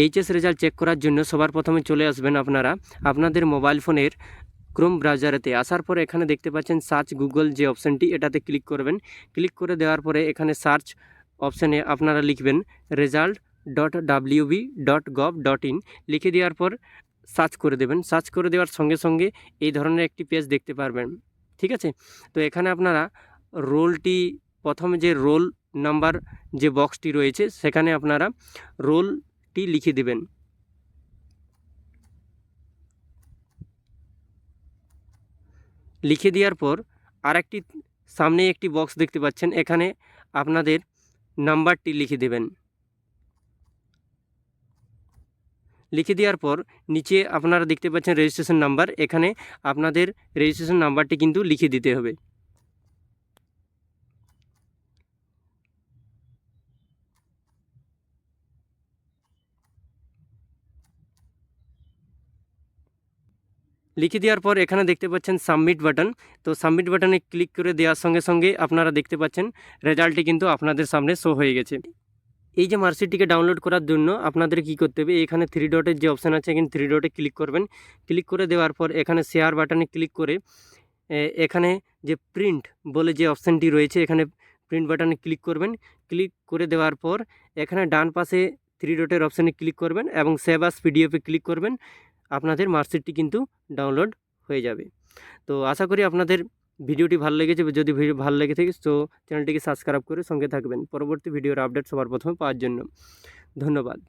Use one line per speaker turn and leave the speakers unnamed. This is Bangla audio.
এইচএস রেজাল্ট চেক করার জন্য সবার প্রথমে চলে আসবেন আপনারা আপনাদের মোবাইল ফোনের ক্রোম ব্রাউজারেতে। আসার পরে এখানে দেখতে পাচ্ছেন সার্চ গুগল যে অপশানটি, এটাতে ক্লিক করবেন। ক্লিক করে দেওয়ার পরে এখানে সার্চ অপশানে আপনারা লিখবেন result.wb.gov.in, লিখে দেওয়ার পর সার্চ করে দেবেন। সার্চ করে দেওয়ার সঙ্গে সঙ্গে এই ধরনের একটি পেজ দেখতে পারবেন, ঠিক আছে। তো এখানে আপনারা রোলটি, প্রথমে যে রোল নাম্বার যে বক্সটি রয়েছে সেখানে আপনারা রোলটি লিখে দেবেন। লিখে দেওয়ার পর আরেকটি সামনে একটি বক্স দেখতে পাচ্ছেন, এখানে আপনাদের নাম্বারটি লিখে দেবেন। লিখে দেওয়ার পর নিচে আপনারা দেখতে পাচ্ছেন রেজিস্ট্রেশন নাম্বার, এখানে আপনাদের রেজিস্ট্রেশন নাম্বারটি কিন্তু লিখে দিতে হবে। লিখে দেওয়ার পর এখানে দেখতে পাচ্ছেন সাবমিট বাটন। তো সাবমিট বাটনে ক্লিক করে দেওয়ার সঙ্গে সঙ্গে আপনারা দেখতে পাচ্ছেন রেজাল্টটি কিন্তু আপনাদের সামনে শো হয়ে গেছে। এই যে মার্কশিটটিকে ডাউনলোড করার জন্য আপনাদের কি করতে হবে, এখানে 3 ডটের যে অপশান আছে এখানে 3 ডটে ক্লিক করবেন। ক্লিক করে দেওয়ার পর এখানে শেয়ার বাটনে ক্লিক করে এখানে যে প্রিন্ট বলে যে অপশানটি রয়েছে এখানে প্রিন্ট বাটনে ক্লিক করবেন। ক্লিক করে দেওয়ার পর এখানে ডান পাশে 3 ডটের অপশানে ক্লিক করবেন এবং সেভ অ্যাজ পিডিএফে ক্লিক করবেন। আপনাদের মার্কশিটটি কিন্তু ডাউনলোড হয়ে যাবে। তো আশা করি আপনাদের ভিডিওটি ভালো লেগেছে। যদি ভিডিও ভালো লেগে থাকে তো চ্যানেলটিকে সাবস্ক্রাইব করে সঙ্গে থাকবেন পরবর্তী ভিডিওর আপডেট সবার প্রথমে পাওয়ার জন্য। ধন্যবাদ।